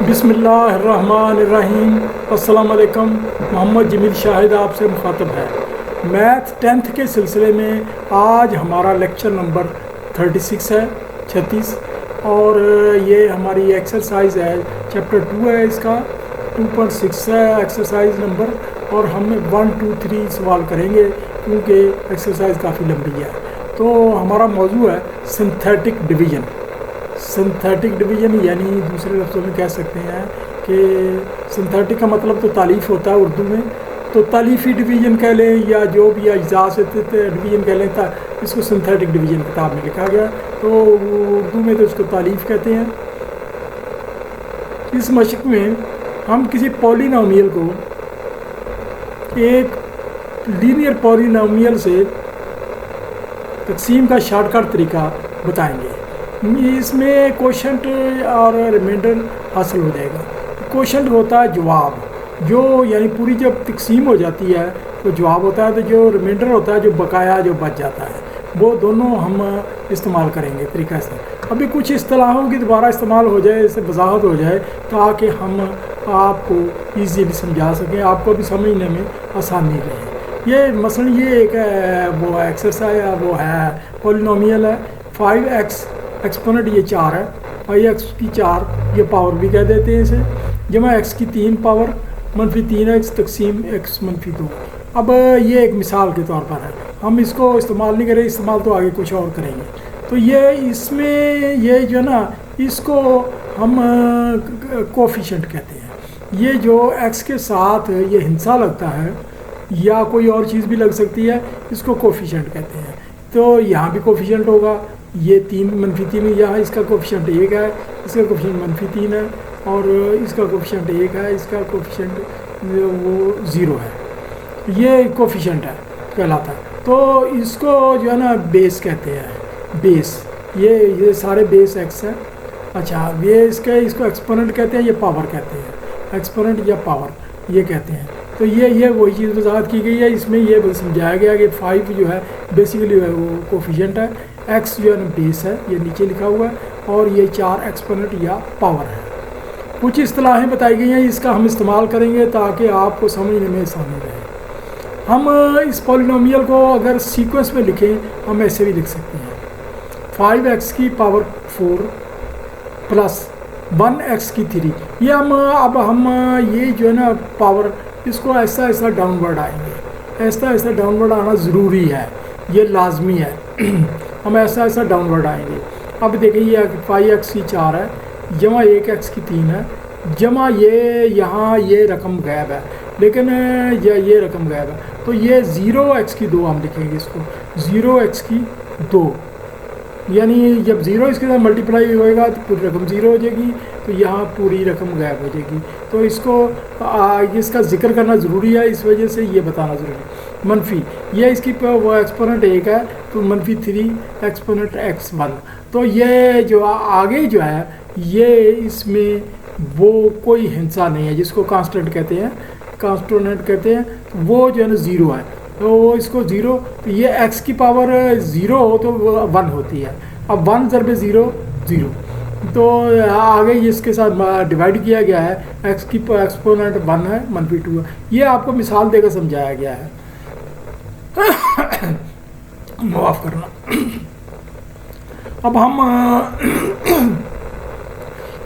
बिस्मिल्लाहिर्रहमानिर्रहीम। अस्सलाम वालेकुम। मोहम्मद जमील शाहिद आपसे मुखातब है। मैथ 10th के सिलसिले में आज हमारा लेक्चर नंबर 36 है, 36। और ये हमारी एक्सरसाइज है, चैप्टर 2 है, इसका 2.6 है एक्सरसाइज नंबर। और हम 1, 2, 3 सवाल करेंगे क्योंकि एक्सरसाइज काफ़ी लंबी है। तो हमारा मौजू है सिंथेटिक डिवीज़न। सिंथेटिक डिवीज़न यानी दूसरे लफ्ज़ों में कह सकते हैं कि सिंथेटिक का मतलब तो तालीफ़ होता है उर्दू में, तो तालीफ़ी डिवीज़न कह लें या जो भी अज्जा से डिवीज़न कह लें, इसको सिंथेटिक डिवीज़न किताब में लिखा गया, तो उर्दू में तो इसको तालीफ़ कहते हैं। इस मशक में हम किसी पॉलिनोमियल को एक लीनियर पॉलिनोमियल से तकसीम का शॉर्टकट तरीका बताएंगे। इसमें क्वोशंट और रिमाइंडर हासिल हो जाएगा। क्वोशंट होता है जवाब, जो यानी पूरी जब तकसीम हो जाती है तो जवाब होता है, तो जो रिमाइंडर होता है जो बकाया जो बच जाता है, वो दोनों हम इस्तेमाल करेंगे तरीका से। अभी कुछ इस्तिलाहों की दोबारा इस्तेमाल हो जाए, इससे वजाहत हो जाए, ताकि हम आपको ईजीली समझा सकें, आपको भी समझने में आसानी रहे। ये मसलन ये एक वो एक्सरसाइज वो है पॉलिनोमियल है। 5x एक्सपोनेंट ये 4 है, 5x की 4 ये पावर भी कह देते हैं इसे, जमा x की 3 पावर -3x तकसीम x -2। अब ये एक मिसाल के तौर पर है, हम इसको इस्तेमाल नहीं करें, इस्तेमाल तो आगे कुछ और करेंगे। तो ये इसमें ये जो ना, इसको हम कोफिशिएंट कहते हैं। ये जो x के साथ ये हिंसा लगता है या कोई और चीज़ भी लग सकती है, इसको कोफिशिएंट कहते हैं। तो यहाँ भी कोफिशिएंट होगा, ये 3 -3, यहाँ इसका कोफिशिएंट 1 है, इसका कोफिशिएंट -3 है, और इसका कोफिशिएंट 1 है, इसका कोफिशिएंट वो 0 है। ये कोफिशिएंट है कहलाता है। तो इसको जो है ना बेस कहते हैं, बेस। ये सारे बेस x है। अच्छा, ये इसको एक्सपोनेंट कहते हैं, ये पावर कहते हैं, एक्सपोनेंट या पावर ये कहते हैं। तो ये वही चीज़ वजाहत की गई है। इसमें ये समझाया गया कि 5 जो है बेसिकली वो कोफिशिएंट है, x जो है ना बेस है, ये नीचे लिखा हुआ है, और ये 4 एक्सपोनेंट या पावर है। कुछ इस्तिलाहें बताई गई हैं, इसका हम इस्तेमाल करेंगे ताकि आपको समझने में आसानी रहे। हम इस पॉलिनोमियल को अगर सीक्वेंस में लिखें, हम ऐसे भी लिख सकते हैं। 5x की पावर 4 प्लस 1x की 3। ये हम ये जो है ना पावर, इसको ऐसा ऐसा डाउनवर्ड आएंगे, ऐसा ऐसा डाउनवर्ड आना ज़रूरी है, ये लाजमी है। हम ऐसा ऐसा डाउनवर्ड आएंगे। अब देखिए ये 5x की 4 है, जमा 1x की 3 है, जमा ये यहाँ ये रकम गायब है, लेकिन ये रकम गायब है, तो ये 0x की 2 हम लिखेंगे इसको, 0x की 2। यानी जब 0 इसके साथ मल्टीप्लाई होएगा तो पूरी रकम 0 हो जाएगी, तो यहाँ पूरी रकम गायब हो जाएगी। तो इसको इसका जिक्र करना ज़रूरी है, इस वजह से ये बताना ज़रूरी है। मनफी ये इसकी वो एक्सपोनेंट 1 है, तो -3 एक्सपोनेंट x1। तो ये जो आगे जो है, ये इसमें वो कोई हिंसा नहीं है, जिसको कांस्टेंट कहते हैं, कांस्टेंट कहते हैं, तो वो जो है ना 0 है, तो वो इसको 0, तो ये x की पावर 0 हो तो 1 होती है। अब 1 ज़रबे 0 0, तो आगे इसके साथ डिवाइड किया गया है, x की एक्सपोनेंट 1 है, -2 है। ये आपको मिसाल देकर समझाया गया है। माफ़ करना। अब हम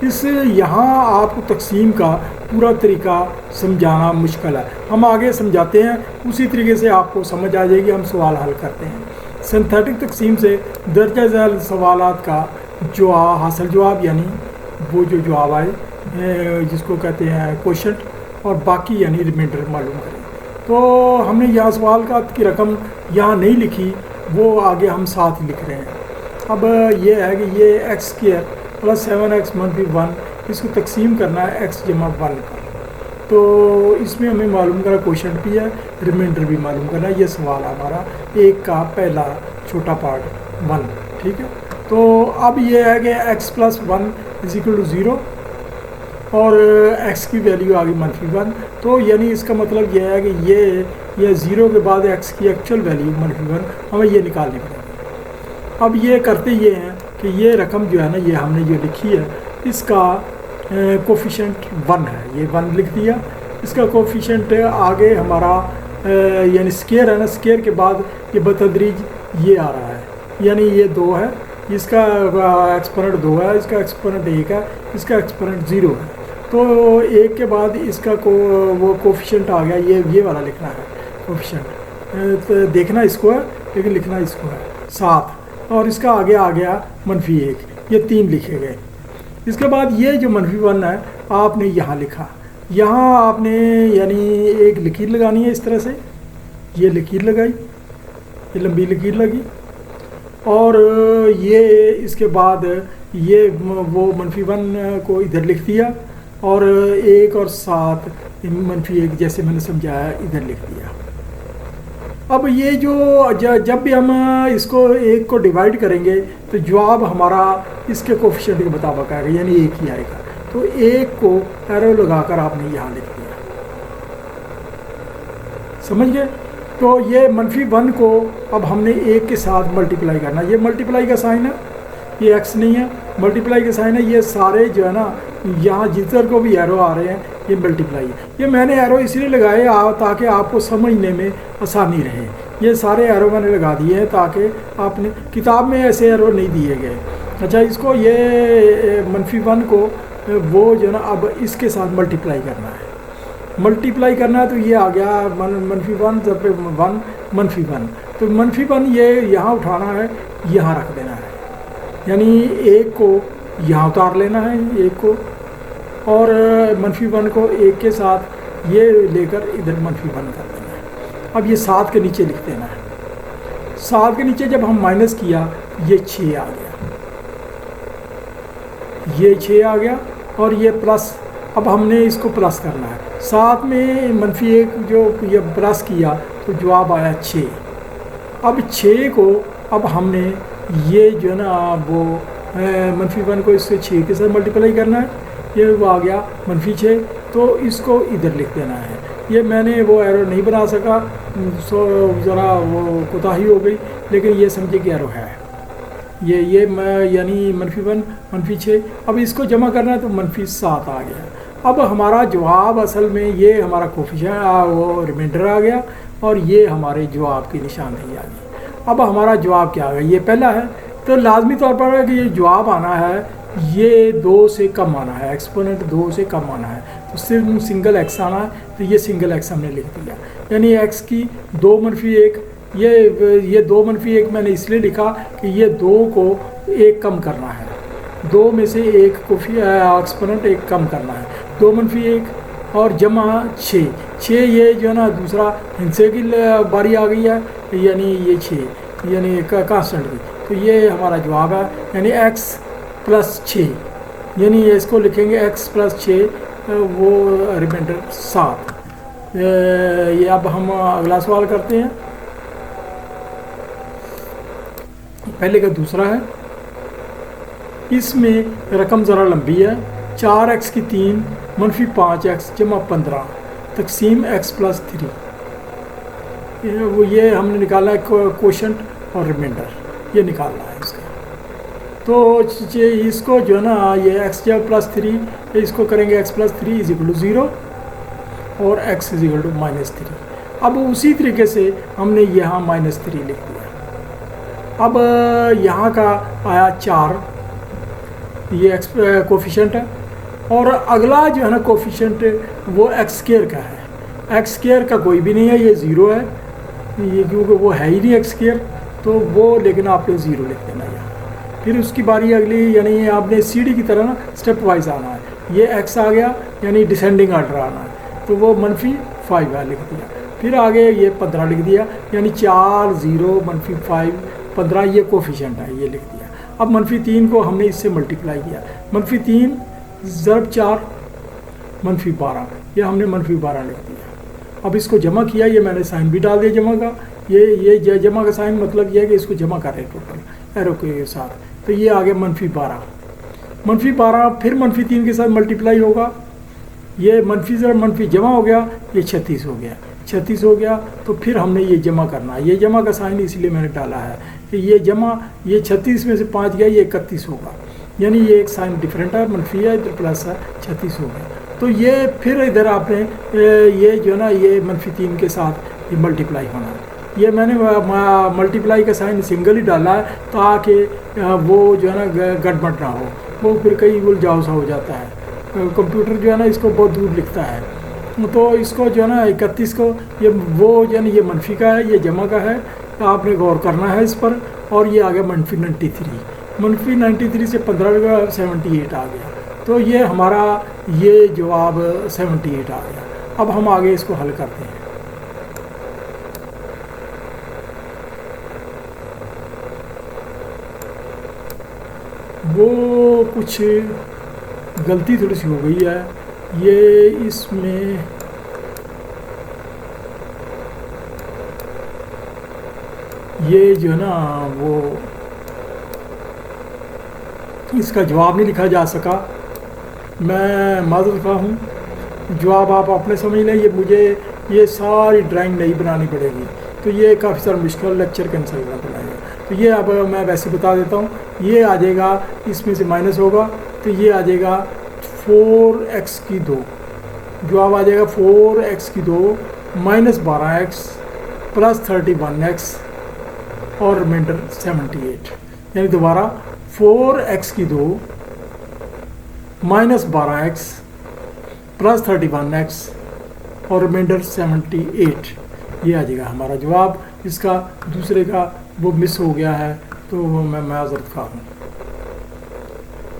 इस यहाँ आपको तकसीम का पूरा तरीका समझाना मुश्किल है, हम आगे समझाते हैं, उसी तरीके से आपको समझ आ जाएगी। हम सवाल हल करते हैं। सिंथेटिक तकसीम से दर्जा झैल सवालात का जो हासिल जवाब, यानी वो जो जवाब आए जिसको कहते हैं क्वोशंट, और बाकी यानी रिमाइंडर मालूम करें। तो हमने यहाँ सवाल का की रकम यहाँ नहीं लिखी, वो आगे हम साथ ही लिख रहे हैं। अब ये है कि ये x² प्लस 7x -1, इसको तकसीम करना है x जमा 1 का। तो इसमें हमें मालूम करना क्वोशंट भी है, रिमाइंडर भी मालूम करना है। ये सवाल हमारा एक का पहला छोटा पार्ट 1, ठीक है। तो अब ये है कि x + 1 = 0, और x की वैल्यू आ गई -1। तो यानी इसका मतलब यह है कि ये 0 के बाद x की एक्चुअल वैल्यू -1, हमें ये निकालनी पड़ेगी। अब ये करते ये हैं कि ये रकम जो है ना, ये हमने जो लिखी है, इसका कोफिशेंट 1 है, ये 1 लिख दिया। इसका कोफिशेंट आगे हमारा यानी स्केयर है ना, स्केयर के बाद ये बतदरीज ये आ रहा है, यानी ये 2 है, इसका एक्सपोनेंट 2 है, इसका एक्सपोनेंट 1 है, इसका एक्सपोनेंट 0 है। तो 1 के बाद इसका वो कोफिशेंट आ गया, ये वाला लिखना है कोफिशेंट। तो देखना इसको है लेकिन लिखना इसको है 7, और इसका आगे आ गया -1, ये 3 लिखे गए। इसके बाद ये जो -1 है आपने यहाँ लिखा, यहाँ आपने यानी एक लकीर लगानी है इस तरह से, ये लकीर लगाई, ये लंबी लकीर लगी, और ये इसके बाद ये वो -1 को इधर लिख दिया, और 1 और 7 -1 जैसे मैंने समझाया इधर लिख दिया। अब ये जो जब भी हम इसको 1 को डिवाइड करेंगे तो जवाब हमारा इसके कोफिशिएंट के मुताबिक आएगा, यानी 1 ही आएगा। तो 1 को एरो लगाकर आपने यहाँ लिख दिया, समझ गए। तो ये -1 को अब हमने 1 के साथ मल्टीप्लाई करना, ये मल्टीप्लाई का साइन है, ये x नहीं है, मल्टीप्लाई का साइन है। ये सारे जो है ना यहाँ जिधर को भी एरो आ रहे हैं ये मल्टीप्लाई है। ये मैंने एरो इसलिए लगाए ताकि आपको समझने में आसानी रहे। ये सारे एरो मैंने लगा दिए हैं ताकि आपने किताब में ऐसे एरो नहीं दिए गए। अच्छा, इसको ये -1 को वो जो है ना अब इसके साथ मल्टीप्लाई करना है, मल्टीप्लाई करना है। तो ये आ गया -1 जब 1 -1, तो -1 ये यहाँ उठाना है, यहाँ रख देना है, यानी 1 को यहाँ उतार लेना है 1 को, और -1 को 1 के साथ ये लेकर इधर -1 कर देना है। अब ये 7 के नीचे लिख देना है, 7 के नीचे जब हम माइनस किया ये 6 आ गया, ये 6 आ गया, और ये प्लस, अब हमने इसको प्लस करना है। 7 में -1 जो ये प्लस किया तो जवाब आया 6। अब 6 को अब हमने ये जो है ना वो -1 को इससे 6 के साथ मल्टीप्लाई करना है, ये वो आ गया -6, तो इसको इधर लिख देना है। ये मैंने वो एरो नहीं बना सका, सो ज़रा वो कोताही हो गई, लेकिन ये समझे कि एरो है ये यानी -1 -6। अब इसको जमा करना है तो -7 आ गया। अब हमारा जवाब असल में ये हमारा कोफिशिएंट वो रिमाइंडर आ गया, और ये हमारे जवाब की निशानदेही आ गई। अब हमारा जवाब क्या आ गया, ये पहला है, तो लाजमी तौर पर है कि ये जवाब आना है, ये 2 से कम आना है, एक्सपोनेंट 2 से कम आना है, तो सिर्फ सिंगल x आना है, तो ये सिंगल x हमने लिख दिया, यानी x की 2 -1, ये 2 -1 मैंने इसलिए लिखा कि ये 2 को 1 कम करना है, 2 में से 1 को एक्सपोनेंट 1 कम करना है, 2 -1 और जमा 6 ये जो है ना दूसरा हिस्से की बारी आ गई है, यानी ये 6 यानी कांस्टेंट की, तो ये हमारा जवाब है, यानी x + 6, यानी इसको लिखेंगे x + 6 वो रिमाइंडर 7। ये अब हम अगला सवाल करते हैं, पहले का दूसरा है। इसमें रकम ज़रा लंबी है, 4x की 3 -5x जमा 15 तकसीम x + 3, वो ये हमने निकाला है कोशेंट और रिमाइंडर, ये निकालना है इसका। तो इसको जो है ना ये x + 3, इसको करेंगे x + 3 = 0 और x = -3। अब उसी तरीके से हमने यहाँ -3 लिख दिया। अब यहाँ का आया 4, ये x कोफिशिएंट है, और अगला जो है ना कोफिशिएंट वो x² का है, x² का कोई भी नहीं है, ये 0 है, ये क्योंकि वो है ही नहीं x², तो वो लेकिन आपने 0 लिख देना यहाँ। फिर उसकी बारी अगली, यानी आपने सीढ़ी की तरह ना स्टेप वाइज आना है, ये x आ गया यानी डिसेंडिंग आर्डर आना है, तो वो -5 लिख दिया। फिर आगे ये 15 लिख दिया, यानी 4 0 -5 15 ये कोफिशिएंट है, ये लिख दिया। अब -3 को हमने इससे मल्टीप्लाई किया, -3 ज़रब 4 -12, ये हमने -12 लिख दिया। अब इसको जमा किया, ये मैंने साइन भी डाल दिया जमा का, ये जमा का साइन मतलब ये है कि इसको जमा कर रहे टोटल एरो के साथ, तो ये आ गया -12, फिर -3 के साथ मल्टीप्लाई होगा, ये -0 जमा हो गया, ये 36 हो गया, 36 हो गया, तो फिर हमने ये जमा करना है, ये जमा का साइन इसलिए मैंने डाला है कि ये जमा, ये 36 में से 5 गया, ये 31 होगा, यानी ये एक साइन डिफरेंट है, मनफी है, इधर प्लस है, 36 हो गया। तो ये फिर इधर आपने ये जो है ना ये -3 के साथ ये मल्टीप्लाई होना है। ये मैंने मल्टीप्लाई का साइन सिंगल ही डाला है ताकि वो जो है ना गड़बड़ ना हो, वो फिर कई उलझाव सा हो जाता है। कंप्यूटर जो है ना इसको बहुत दूर लिखता है, तो इसको जो है ना 31 को ये वो यानी ये मनफी का है, ये जमा का है, तो आपने गौर करना है इस पर। और ये आ गया -93 से 15 का 78 आ गया। तो ये हमारा ये जवाब 78 आ गया। अब हम आगे इसको हल करते हैं। वो कुछ गलती थोड़ी सी हो गई है, ये इसमें ये जो है ना वो इसका जवाब नहीं लिखा जा सका, मैं माज़रत ख़्वाह हूँ। जवाब आप अपने समझ लें, ये मुझे ये सारी ड्राइंग नहीं बनानी पड़ेगी, तो ये काफ़ी सारा मुश्किल लेक्चर कैंसिल करना पड़ेगा। तो ये अब मैं वैसे बता देता हूँ, ये आ जाएगा, इसमें से माइनस होगा तो ये आ जाएगा 4x की 2, जवाब आ जाएगा 4x की 2 -12x प्लस 31x और रिमाइंडर 78। यानी दोबारा 4x की 2 -12x प्लस 31x और रिमाइंडर 78, ये आ जाएगा हमारा जवाब। इसका दूसरे का वो मिस हो गया है, तो मैं माज़रत ख़्वाह हूँ।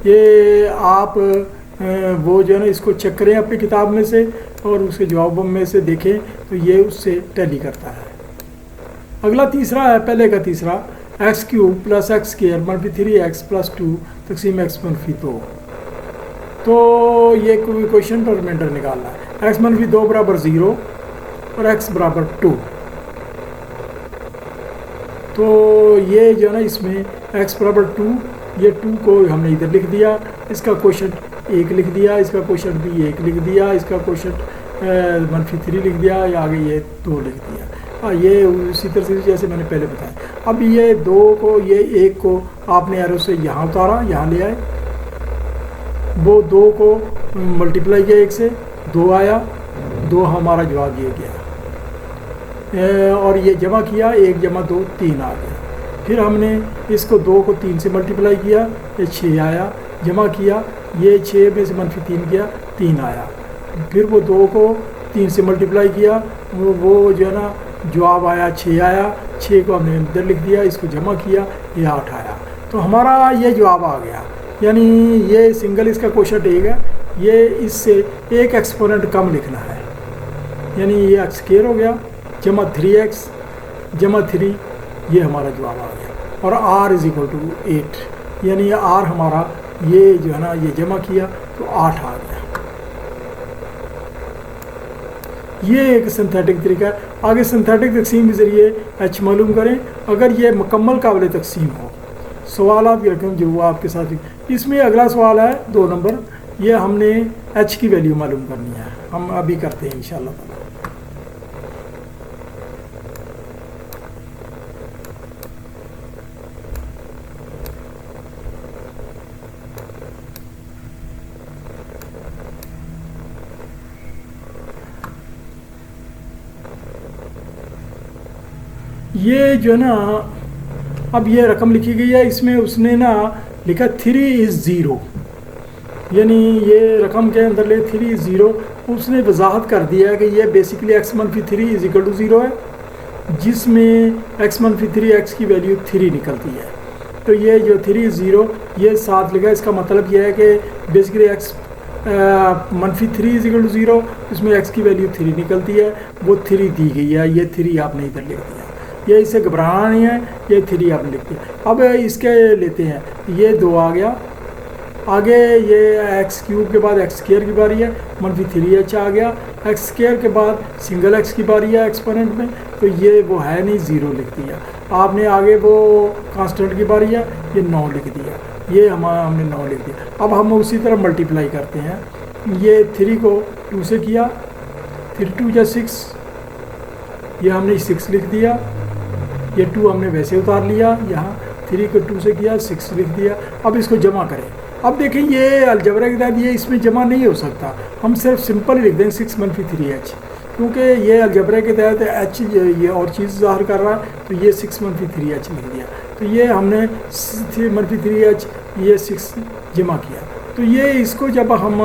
ये आप वो जो है ना इसको चेक करें अपनी किताब में से और उसके जवाबों में से देखें, तो ये उससे टैली करता है। अगला तीसरा है, पहले का तीसरा, x³ plus x² -3x plus 2 तक़सीम x -2। तो ये क्वेश्चन पर रिमाइंडर निकालना है। x -2 बराबर 0 और x बराबर 2। तो ये जो है ना इसमें x बराबर 2, ये 2 को हमने इधर लिख दिया, इसका क्वेश्चन 1 लिख दिया, इसका क्वेश्चन भी 1 लिख दिया, इसका क्वेश्चन -3 लिख दिया, या आगे ये 2 लिख दिया। ये उसी तरह से जैसे मैंने पहले बताया। अब ये 2 को, ये 1 को आपने एरो से यहाँ उतारा, यहाँ ले आए, वो 2 को मल्टीप्लाई किया 1 से, 2 आया, 2 हमारा जवाब ये गया। और ये जमा किया, 1 जमा 2 3 आ गया। फिर हमने इसको 2 को 3 से मल्टीप्लाई किया, ये 6 आया, जमा किया, ये 6 में से -3 किया, 3 आया। फिर वो 2 को 3 से मल्टीप्लाई किया, वो जो है ना जवाब आया 6 आया, 6 को हमने इधर लिख दिया, इसको जमा किया, ये 8 आया। तो हमारा ये जवाब आ गया। यानी ये सिंगल इसका क्वेश्चन एक है, ये इससे एक एक्सपोनेंट कम लिखना है, यानी ये x² हो गया, जमा 3x जमा 3, ये हमारा जवाब आ गया। और r = 8, यानी r हमारा ये जो है ना ये जमा किया तो 8 आ गया। ये एक सिंथेटिक तरीका है। आगे सिंथेटिक तकसीम के ज़रिए h मालूम करें, अगर ये मुकम्मल काबिल तकसीम हो। सवाल भी रखें जो वो आपके साथ। इसमें अगला सवाल है 2 नंबर, ये हमने h की वैल्यू मालूम करनी है, हम अभी करते हैं इंशाल्लाह ताला। ये जो ना अब ये रकम लिखी गई है, इसमें उसने ना लिखा 3 = 0, यानी ये रकम के अंदर ले 3 = 0। उसने वजाहत कर दिया है कि ये बेसिकली x -3 = 0 है, जिसमें x -3 x की वैल्यू 3 निकलती है। तो ये जो 3 = 0 ये साथ लिखा, इसका मतलब ये है कि बेसिकली x -3 = 0, इसमें x की वैल्यू 3 निकलती है, वो 3 दी गई है, ये 3 आपने इधर लिख दिया। ये इसे घबराना नहीं है, ये 3 आपने लिख दिया। अब इसके लेते हैं, ये 2 आ गया, आगे ये x³ के बाद x² की बारी है, -3h आ गया, x² के बाद सिंगल x की बारी है एक्सपोनेंट में, तो ये वो है नहीं, 0 लिख दिया। आपने आगे वो कांस्टेंट की बारी है, ये 9 लिख दिया, ये हमने 9 लिख दिया। अब हम उसी तरह मल्टीप्लाई करते हैं, ये 3 को 2 से किया, 3 2 = 6, ये हमने 6 लिख दिया, ये 2 हमने वैसे उतार लिया, यहाँ 3 को 2 से किया, 6 लिख दिया। अब इसको जमा करें, अब देखें ये अलजबरा के तहत ये इसमें जमा नहीं हो सकता, हम सिर्फ सिंपल ही लिख देंगे 6 - 3h, क्योंकि ये अलजबरा के तहत h ये और चीज़ ज़ाहिर कर रहा है, तो ये 6 - 3h लिख दिया। तो ये हमने 3h ये 6 जमा किया। तो ये इसको जब हम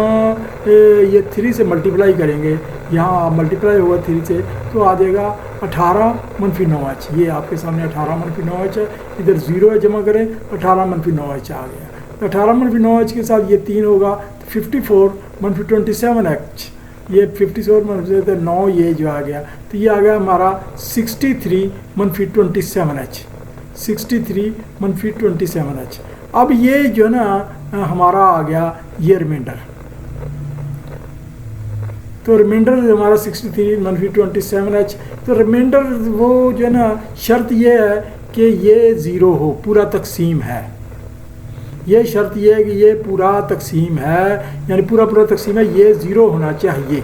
ये 3 से मल्टीप्लाई करेंगे, यहाँ मल्टीप्लाई होगा 3 से, तो आ जाएगा 18 - 9h। ये आपके सामने 18 - 9h है, इधर 0 है, जमा करें 18 - 9h आ गया। 18 - 9h के साथ ये 3 होगा, तो 54 - 27h, ये 54 - 9 ये जो आ गया, तो ये आ गया हमारा 63 - 27h, 63 - 27h। अब ये जो है ना हमारा आ गया ये रिमाइंडर, तो रिमाइंडर हमारा 63 - 27h। तो रिमाइंडर वो जो है ना शर्त ये है कि ये ज़ीरो हो, पूरा तकसीम है। ये शर्त ये है कि ये पूरा तकसीम है, यानी पूरा तकसीम है, ये ज़ीरो होना चाहिए,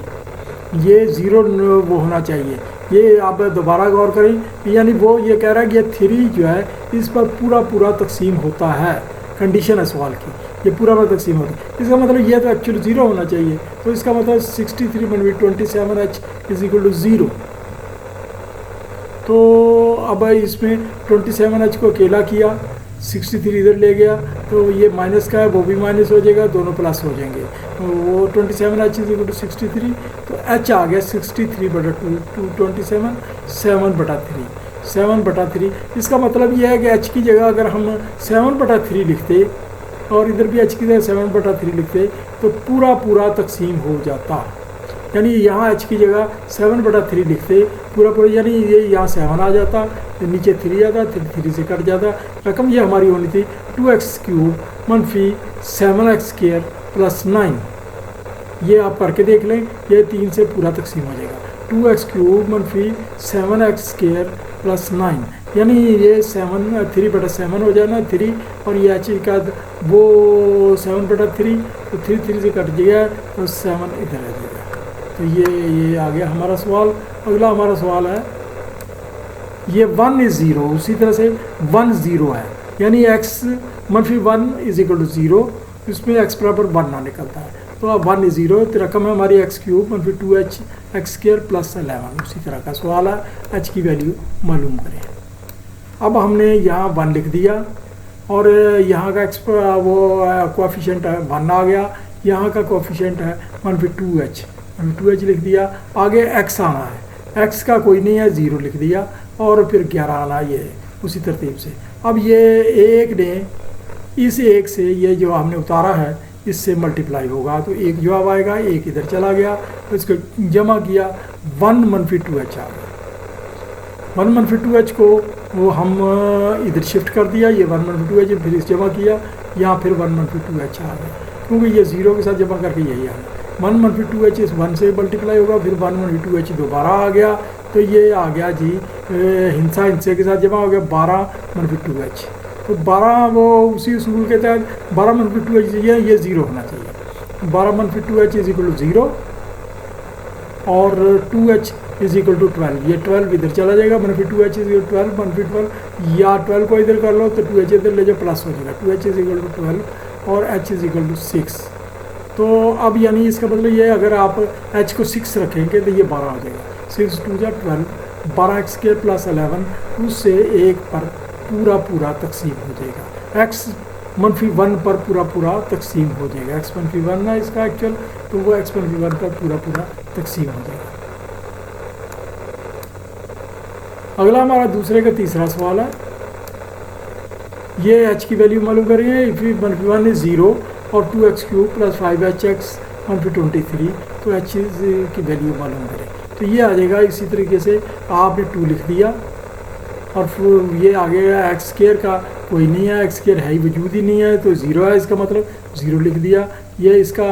ये ज़ीरो वो होना चाहिए। ये आप दोबारा गौर करें, यानी वो ये कह रहा है कि ये 3 जो है इस पर पूरा तकसीम होता है, कंडीशन है सवाल की, ये पूरा तकसीम होता है। इसका मतलब ये तो एक्चुअली ज़ीरो होना चाहिए, तो इसका मतलब 63 - 27h = 0। तो अब इसमें 27h को अकेला किया, 63 इधर ले गया, तो ये माइनस का है, वो भी माइनस हो जाएगा, दोनों प्लस हो जाएंगे। वो 27h = 63, तो h आ गया 63/2 27 7/3 7/3। इसका मतलब ये है कि h की जगह अगर हम 7/3 लिखते और इधर भी h की जगह 7/3 लिखते तो पूरा तकसीम हो जाता। यानी यहाँ h की जगह 7/3 लिखते पूरा, यानी ये यहाँ 7 आ जाता, नीचे 3 आता, 3 से कट जाता। रकम ये हमारी होनी थी 2x³ - 7x² + 9। ये आप करके देख लें, ये 3 से पूरा तकसीम हो जाएगा। 2x³ - 7x² + 9, यानी ये 3/7 हो जाना 3, और ये h का वो 7/3, तो 3 से कट जाएगा, तो 7 इधर आ जाएगा। तो ये आ गया हमारा सवाल। अगला हमारा सवाल है, ये 1 = 0, उसी तरह से 1 0 है, यानी x - 1 = 0, इसमें x = 1 ना निकलता है, तो अब 1 = 0, तो रकम है हमारी x³ - 2h x² + 11। उसी तरह का सवाल है, h की वैल्यू मालूम करें। अब हमने यहाँ 1 लिख दिया, और यहाँ का वो कोएफिशिएंट है 1 आ गया, यहाँ का कोएफिशिएंट है 2h 2h लिख दिया। आगे x आना है, x का कोई नहीं है, 0 लिख दिया, और फिर 11 आना, ये उसी तरतीब से। अब ये एक ने इस एक से ये जो हमने उतारा है इससे मल्टीप्लाई होगा, तो एक जवाब आएगा, एक इधर चला गया, तो इसको जमा किया, 1 - 2h आ गया। 1 - 2h को वो हम इधर शिफ्ट कर दिया, ये 1 - 2h, फिर इस जमा किया, यहाँ फिर 1 - 2h आ गया, क्योंकि ये 0 के साथ जमा करके यही आ गया। 1 - 2h इस 1 से मल्टीप्लाई होगा, फिर 1 - 2h दोबारा आ गया, तो ये आ गया जी हिंसे के साथ जमा हो गया 12 - 2h। तो 12 वो उसी उसूल के तहत 12 - 2h ये 0 होना चाहिए। 12 - 2h = 0, और 2h = 12, ये 12 इधर चला जाएगा, -2h = 12 -12, या 12 को इधर कर लो तो 2h इधर ले जाओ, प्लस हो जाएगा, 2h = 12 और h = 6। तो अब यानी इसका मतलब ये है, अगर आप h को 6 रखेंगे तो ये 12 हो जाएगा, 6 × 2 = 12, 12x² + 11, उससे 1 पर पूरा तकसीम हो जाएगा, x - 1 पर पूरा तकसीम हो जाएगा, x - 1 है इसका एक्चुअल, तो वो x - 1 पर पूरा तकसीम हो जाएगा। अगला हमारा दूसरे का तीसरा सवाल है, ये h की वैल्यू मालूम करेंगे। इफ़ 1 = 0 और 2x³ + 5hx 1/23, तो h की वैल्यू मालूम करें, तो ये आ जाएगा। इसी तरीके से आपने 2 लिख दिया, और फिर ये आ गया x² का कोई नहीं है, x² है ही, वजूद ही नहीं है, तो 0 है, इसका मतलब 0 लिख दिया। ये इसका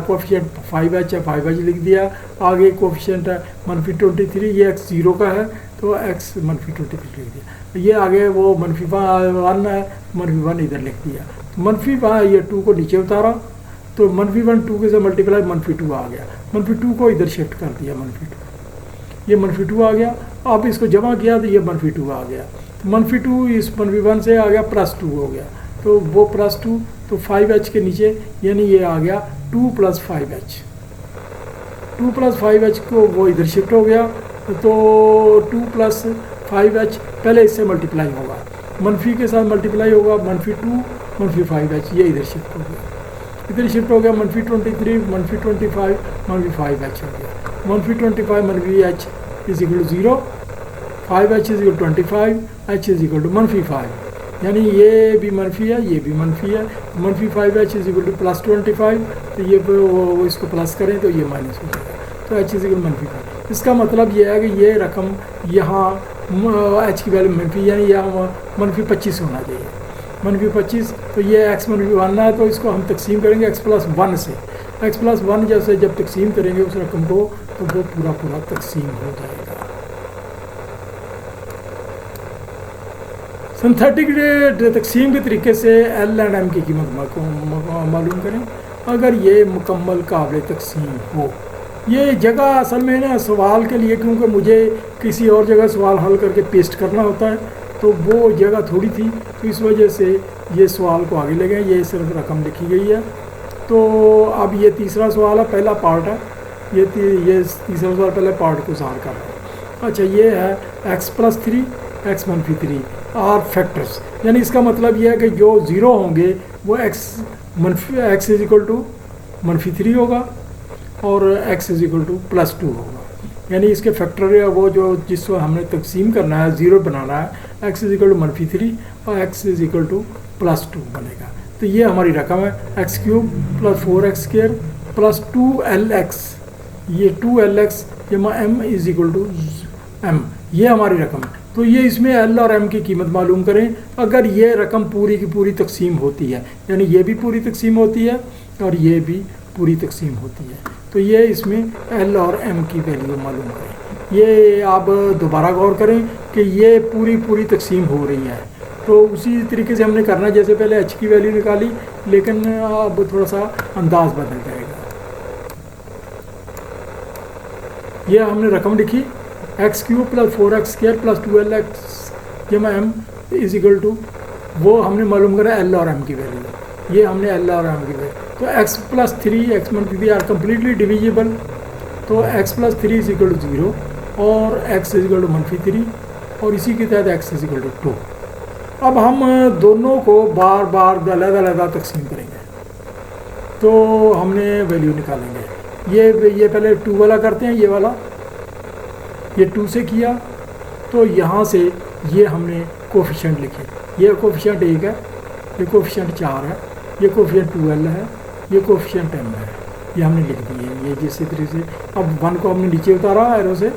कोएफिशिएंट 5h है, 5h लिख दिया। आगे कोएफिशिएंट है -23, ये x 0 का है, तो x -23 लिख दिया। ये आगे वो -1 है, -1 इधर लिख दिया। -1 ये 2 को नीचे उतारा, तो -1 2 के से मल्टीप्लाई -2 आ गया, -2 को इधर शिफ्ट कर दिया, -2 ये -2 आ गया। अब इसको जमा किया तो ये -2 आ गया, तो -2 इस -1 से आ गया, +2 हो गया, तो वो +2 तो 5h के नीचे यानी ये आ गया 2 + 5h। 2 + 5h को वो इधर शिफ्ट हो गया, तो 2 + 5h पहले इससे मल्टीप्लाई होगा, मनफी के साथ मल्टीप्लाई होगा, -2 -5h, ये इधर शिफ्ट हो गया, इधर शिफ्ट हो गया, -23 -25 -5h हो गया, -25 -h = 0, 5h = 25, h = -5, यानी ये भी मनफी है, ये भी मनफी है, -5h = +25, तो ये वो इसको प्लस करें तो ये माइनस हो जाएगा, तो h = -5। इसका मतलब ये है कि ये रकम यहाँ h की वैल्यू मनफी, यानी यहाँ -25 होना चाहिए, -25, तो ये x -1 है, तो इसको हम तकसीम करेंगे x + 1 से, x + 1 जैसे जब तकसीम करेंगे उस रकम को, तो वो पूरा तकसीम हो जाएगा। सिंथेटिक तकसीम के तरीके से L एंड M की कीमत मालूम करें। अगर ये मुकम्मल काबिल तकसीम हो, ये जगह असल में ना सवाल के लिए, क्योंकि मुझे किसी और जगह सवाल हल करके पेस्ट करना होता है, तो वो जगह थोड़ी थी, तो इस वजह से ये सवाल को आगे ले गए, ये सिर्फ रकम लिखी गई है। तो अब ये तीसरा सवाल है, पहला पार्ट है, ये तीसरा सवाल पहले पार्ट को ज़ाहिर कर रहा है। अच्छा, ये है x + 3 x -3 आर फैक्टर्स, यानी इसका मतलब ये है कि जो ज़ीरो होंगे वो x = -3 होगा और x = +2 होगा, यानी इसके फैक्टर है वो जो जिसको हमने तकसीम करना है, ज़ीरो बनाना है, x = -3 और x = +2 बनेगा। तो ये हमारी रकम है x³ + 4x² + 2lx, ये 2lx जमा m = m, ये हमारी रकम है। तो ये इसमें L और M की कीमत मालूम करें। अगर ये रकम पूरी की पूरी तकसीम होती है, यानी ये भी पूरी तकसीम होती है और ये भी पूरी तकसीम होती है, तो ये इसमें L और M की वैल्यू मालूम करें। ये आप दोबारा गौर करें कि ये पूरी तकसीम हो रही है, तो उसी तरीके से हमने करना, जैसे पहले H की वैल्यू निकाली, लेकिन अब थोड़ा सा अंदाज बदल जाएगा। ये हमने रकम लिखी x³ + 4x² + 2lx जमा m = वो हमने मालूम करा L और M की वैल्यू, ये हमने L और M की वैल्यू, तो x + 3 x -3 are completely divisible, तो x + 3 = 0 और x = -3 और इसी के तहत x = 2। अब हम दोनों को बार बार अलग तकसीम करेंगे, तो हमने वैल्यू निकालेंगे। ये पहले 2 वाला करते हैं, ये वाला, ये 2 से किया, तो यहाँ से ये हमने कोफिशिएंट लिखे, ये कोफिशिएंट 1 है, ये कोफिशिएंट 4 है, ये कोफिशिएंट 2l है, ये कोफिशिएंट m है, ये हमने लिख दिए। ये जिस तरीके से अब 1 को हमने नीचे उतारा एरो से,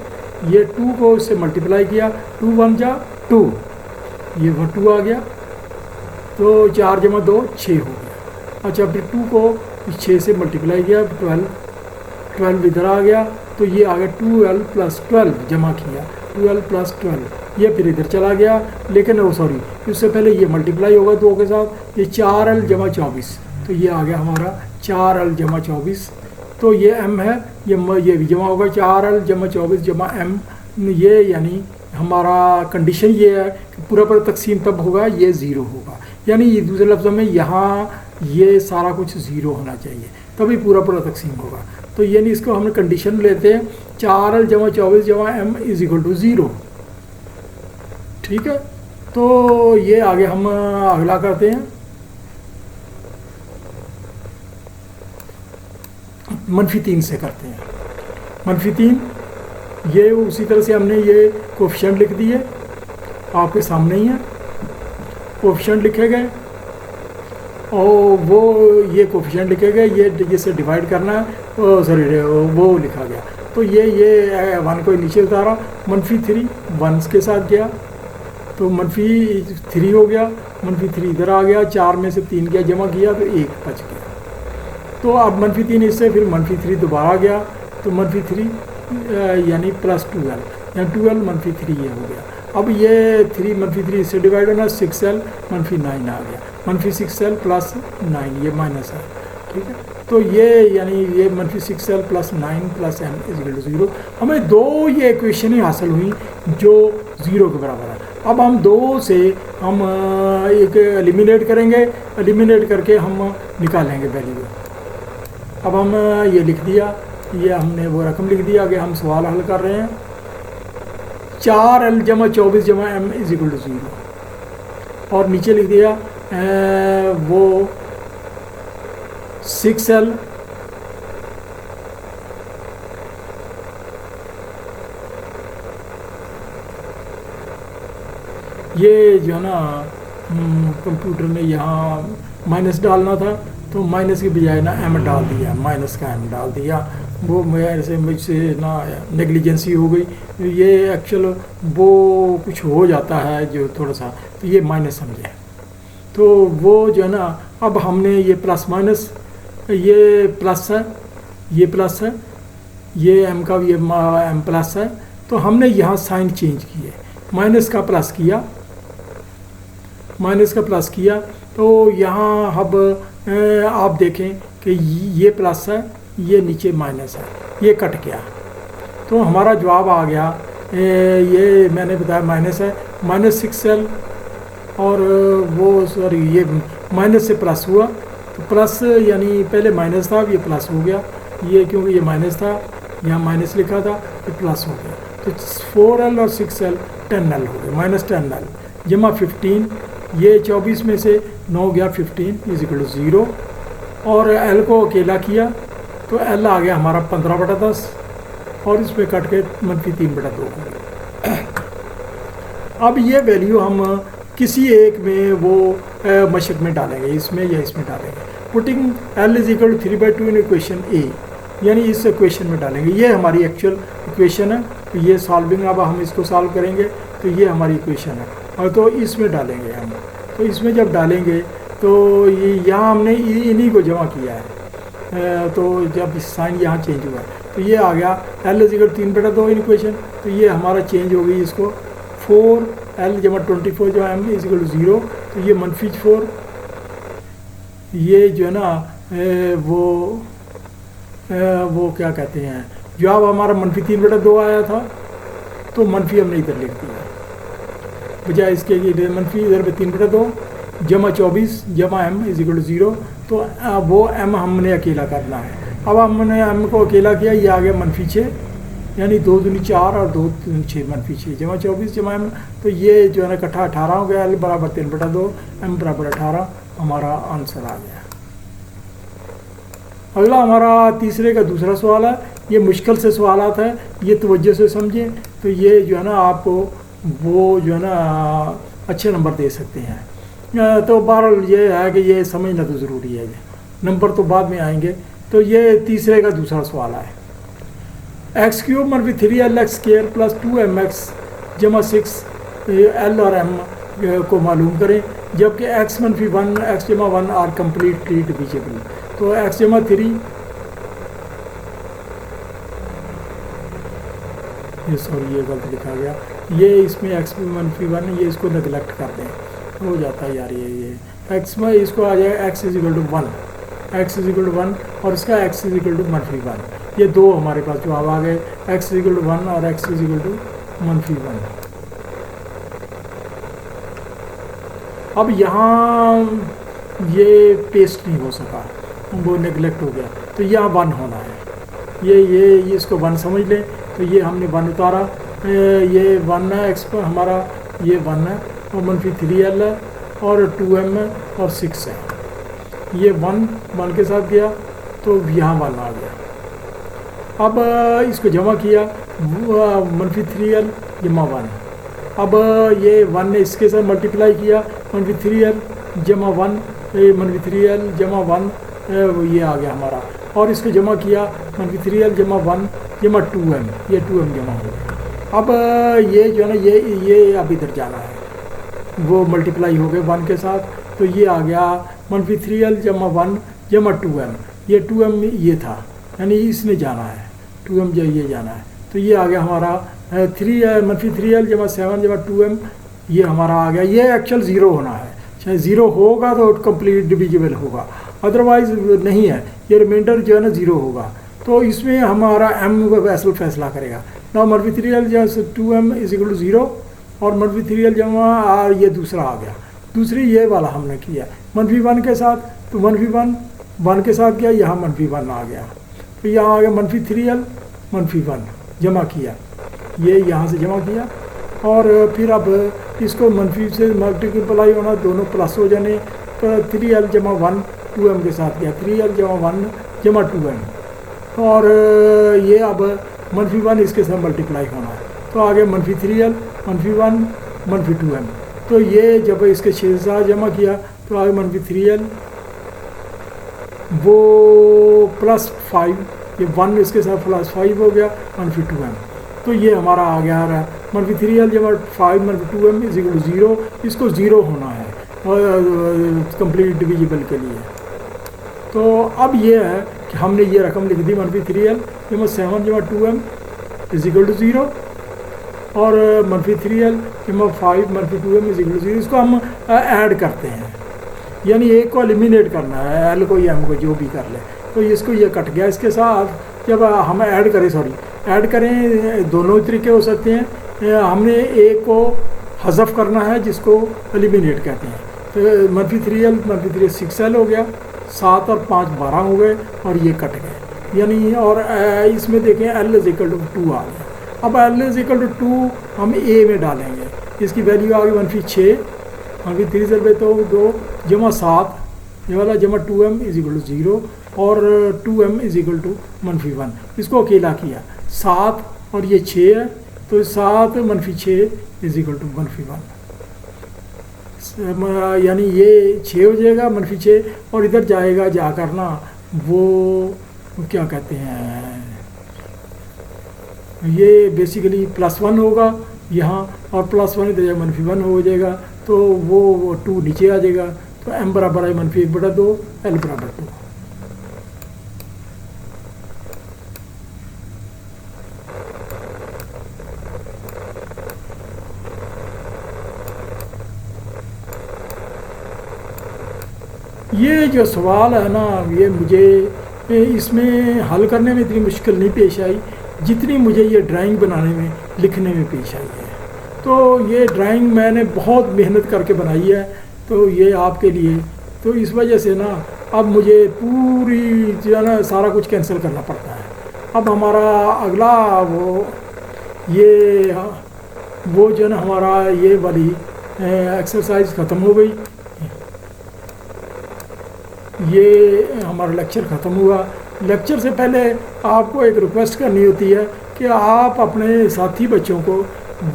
ये 2 को इससे मल्टीप्लाई किया, 2 × 1 = 2, ये 2 आ गया, तो 4 जमा 2 6 हो गया। अच्छा, फिर 2 को 6 से मल्टीप्लाई किया, 12 इधर आ गया, तो ये आ गया 2l + 12 जमा किया, 2l + 12, ये फिर इधर चला गया, लेकिन सॉरी, उससे पहले ये मल्टीप्लाई होगा 2 के साथ, ये 4l जमा 24, तो ये आ गया हमारा 4l जमा 24, तो ये m है, ये भी जमा होगा 4l जमा 24 जमा m, ये यानी हमारा कंडीशन ये है कि पूरा तकसीम तब होगा ये 0 होगा, यानी दूसरे लफ्ज़ों में यहाँ ये सारा कुछ 0 होना चाहिए, तभी पूरा तकसीम होगा। तो यानी इसको हमने कंडीशन लेते हैं 4l जमा 24 जमा m = 0, ठीक है। तो ये आगे हम अगला करते हैं, -3 से करते हैं। -3 ये उसी तरह से हमने ये कोफिशिएंट लिख दिए, आपके सामने ही है, कोफिशिएंट लिखे गए और वो ये कोफिशिएंट लिखे गए, ये जिससे डिवाइड करना है, सॉरी वो लिखा गया, तो ये 1 को नीचे उतारा, -3 1 के साथ गया, तो -3 हो गया, -3 इधर आ गया, 4 में से 3 गया जमा किया, तो 1 बच गया। तो अब -3 इससे फिर -3 दोबारा गया, तो -3 यानी +2l, यानी 2l -3 ये हो गया। अब ये 3 -3 इससे डिवाइड होना, 6l -9 आ गया, -6l + 9 ये माइनस है, ठीक है। तो ये यानी ये -6l + 9 + m = 0। हमें 2 ये इक्वेशन हासिल हुई जो 0 के बराबर है। अब हम 2 से हम एक एलिमिनेट करेंगे, एलिमिनेट करके हम निकालेंगे वैल्यू। अब हम ये लिख दिया, ये हमने वो रकम लिख दिया। आगे हम सवाल हल कर रहे हैं। 4L जमा 24 जमा M इज इक्वल टू 0 और नीचे लिख दिया वो 6L ये जो है ना कंप्यूटर ने यहाँ माइनस डालना था तो माइनस की बजाय ना M डाल दिया, माइनस का M डाल दिया। वो मुझसे ना नेग्लिजेंसी हो गई। ये एक्चुअल वो कुछ हो जाता है जो थोड़ा सा, तो ये माइनस समझे। तो वो जो है ना, अब हमने ये प्लस माइनस, ये प्लस है, ये प्लस है, ये M का ये M प्लस है। तो हमने यहाँ साइन चेंज किए, माइनस का प्लस किया, माइनस का प्लस किया। तो यहाँ अब आप देखें कि ये प्लस है, ये नीचे माइनस है, ये कट गया। तो हमारा जवाब आ गया, ये मैंने बताया माइनस है, -6L और वो सॉरी ये माइनस से प्लस हुआ। तो प्लस यानी पहले माइनस था, अब ये प्लस हो गया। ये क्योंकि ये माइनस था, यहाँ माइनस लिखा था, तो प्लस हो गया। तो 4L और 6L 10L हो गए, -10L जमा 15। ये 24 में से 9 गया, 15 इज इक्वल टू 0 और L को अकेला किया तो L आ गया हमारा 15/10 और इसमें कट के -3/2 हो गया। अब ये वैल्यू हम किसी एक में वो मशक में डालेंगे, इसमें या इसमें डालेंगे। Putting L is equal to 3/2 in equation A, यानी इस इक्वेशन में डालेंगे। ये हमारी एक्चुअल इक्वेशन है। तो ये सॉल्विंग, अब हम इसको सॉल्व करेंगे तो ये हमारी इक्वेशन है और तो इसमें डालेंगे हम। तो इसमें जब डालेंगे तो ये यहाँ हमने इन्हीं को जमा किया है। तो जब साइन यहाँ चेंज हुआ तो ये आ गया L is equal 3/2 in equation. तो ये हमारा चेंज हो गई, इसको 4L जमा 24 जो M इज इक्वल टू 0। तो ये -4, ये जो है ना वो क्या कहते हैं, जवाब हमारा -3/2 आया था। तो मनफी हमने इधर लिख दिया, बजाय इसके कि मनफी इधर पे 3/2 जमा 24 जमा M इज इक्वल टू 0। तो वो M हमने अकेला करना है। अब हमने M को अकेला किया, ये आ गया -6, यानी 2 दूनी 4 और 2 दूनी 6, -6 जमा 24 जमा M। तो ये जो है ना इकट्ठा 18 हो गया, L बराबर 3/2, M बराबर 18, हमारा आंसर आ गया। अगला हमारा तीसरे का दूसरा सवाल है। ये मुश्किल से सवालात है, ये तवज्जो से समझें तो ये जो है ना आपको वो जो है ना अच्छे नंबर दे सकते हैं। तो बहरहाल ये है कि ये समझना तो ज़रूरी है, नंबर तो बाद में आएंगे। तो ये तीसरे का दूसरा सवाल है। x³ - 3LX² + 2MX जमा 6L और M को मालूम करें, जबकि x - 1 x जमा 1 आर कम्प्लीटली डिविजिबल। तो x जमा 3, ये सॉरी ये गलत लिखा गया, ये इसमें x - 1 ये इसको नेगलेक्ट कर दें, हो जाता है यार। ये x में इसको आ जाएगा x is equal to 1, x is equal to 1 और इसका x इज इक्वल टू -1। ये दो हमारे पास जवाब आ गए, x इज इक्वल टू 1 और x इज इक्वल टू -1। अब यहाँ ये पेस्ट नहीं हो सका, वो नेगलेक्ट हो गया, तो यहाँ 1 होना है। ये इसको 1 समझ लें। तो ये हमने 1 उतारा, ये 1 है x पर हमारा, ये 1 है और -3L है और 2M है और 6 है। ये 1 के साथ गया तो यहाँ 1 आ गया। अब इसको जमा किया, -3L जमा 1। अब ये 1 ने इसके साथ मल्टीप्लाई किया, -3L जमा 1, -3L जमा 1 ये आ गया हमारा। और इसको जमा किया, -3L जमा 1 जमा 2M, ये 2M जमा हो गया। अब ये जो है ना ये अब इधर जाना है, वो मल्टीप्लाई हो गए 1 के साथ। तो ये आ गया -3L जमा 1 जमा 2M, ये 2M ये था, यानी इसने जाना है 2M जो ये जाना है। तो ये आ गया हमारा -3L जमा 7 जमा 2M, ये हमारा आ गया। ये एक्चुअल 0 होना है, चाहे 0 होगा तो कंप्लीट डिविजिबल होगा, अदरवाइज नहीं है। ये रिमाइंडर जो है ना 0 होगा। तो इसमें हमारा M का फैसला करेगा ना। -3L जैसे 2M इज इक्वल टू 0 और -3l जमा और ये दूसरा आ गया, दूसरी ये वाला हमने किया -1 के साथ, तो -1 के साथ किया, यहाँ -1 आ गया, तो यहाँ आ गया -3l -1 जमा किया, ये यहाँ से जमा किया और फिर अब इसको मनफी से मल्टीप्लाई होना, दोनों प्लस हो जाने, तो 3l जमा 1 2m के साथ किया, 3l जमा 1 जमा 2m, और ये अब -1 इसके साथ मल्टीप्लाई होना है, तो आ गया -3l -1 -2m, तो ये जब इसके 6 साथ जमा किया तो आ गया -3l वो +5, ये 1 इसके साथ +5 हो गया -2m, तो ये हमारा आ गया रहा -3l जमा 5 -2m = 0, इसको 0 होना है कंप्लीट डिविजिबल के लिए। तो अब ये है कि हमने ये रकम लिख दी -3l जमा 7 जमा 2m = 0 और -3l जमा 5 -2m = 0, इसको हम ऐड करते हैं, यानी एक को एलिमिनेट करना है, एल को या एम को जो भी कर ले, तो इसको ये कट गया, इसके साथ जब हम ऐड करें दोनों तरीके हो सकते हैं, हमने एक को हज़फ करना है जिसको एलिमिनेट कहते हैं, तो -3l -3 6l हो गया, 7 और 5 12 हो गए और ये कट गए, यानी और इसमें देखें l = 2 आ गया, अब l = 2 हम a में डालेंगे, इसकी वैल्यू आ गई -6 -3 से 2 जमा 7 ये वाला जमा 2m = 0 और 2m = -1, इसको अकेला किया 7 और ये 6 है, तो 7 -6 = -1, यानी ये 6 हो जाएगा -6 और इधर जाएगा जा करना वो क्या कहते हैं, ये बेसिकली +1 होगा यहाँ और +1 इधर -1 हो जाएगा, तो वो 2 नीचे आ जाएगा, तो m बराबर है -1/2 l बराबर 2। ये जो सवाल है ना, ये मुझे इसमें हल करने में इतनी मुश्किल नहीं पेश आई जितनी मुझे ये ड्राइंग बनाने में लिखने में पेश आई है। तो ये ड्राइंग मैंने बहुत मेहनत करके बनाई है, तो ये आपके लिए, तो इस वजह से ना अब मुझे पूरी जो है ना सारा कुछ कैंसिल करना पड़ता है। अब हमारा अगला वो जो है ना हमारा ये वाली एक्सरसाइज ख़त्म हो गई, ये हमारा लेक्चर ख़त्म हुआ। लेक्चर से पहले आपको एक रिक्वेस्ट करनी होती है कि आप अपने साथी बच्चों को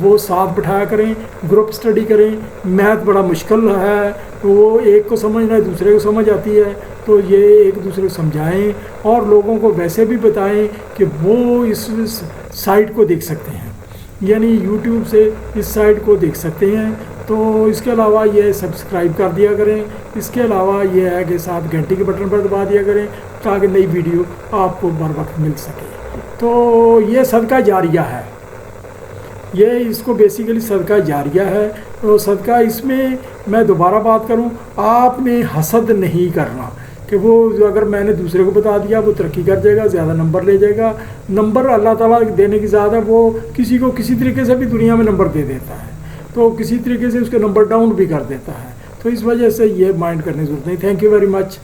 वो साथ बिठाया करें, ग्रुप स्टडी करें। मैथ बड़ा मुश्किल है, तो वो एक को समझना है दूसरे को समझ आती है, तो ये एक दूसरे को समझाएं और लोगों को वैसे भी बताएं कि वो इस साइट को देख सकते हैं, यानी यूट्यूब से इस साइट को देख सकते हैं। तो इसके अलावा ये सब्सक्राइब कर दिया करें। इसके अलावा ये है कि साथ घंटी के बटन पर दबा दिया करें ताकि नई वीडियो आपको बर वक्त मिल सके। तो ये सदका जारिया है, ये इसको बेसिकली सदका जारिया है। तो सदका इसमें मैं दोबारा बात करूं, आपने हसद नहीं करना कि वो अगर मैंने दूसरे को बता दिया वो तरक्की कर जाएगा, ज़्यादा नंबर ले जाएगा। नंबर अल्लाह ताला देने की ज़्यादा, वो किसी को किसी तरीके से भी दुनिया में नंबर दे देता है, तो किसी तरीके से उसके नंबर डाउन भी कर देता है। तो इस वजह से ये माइंड करने की ज़रूरत नहीं। Thank you very much.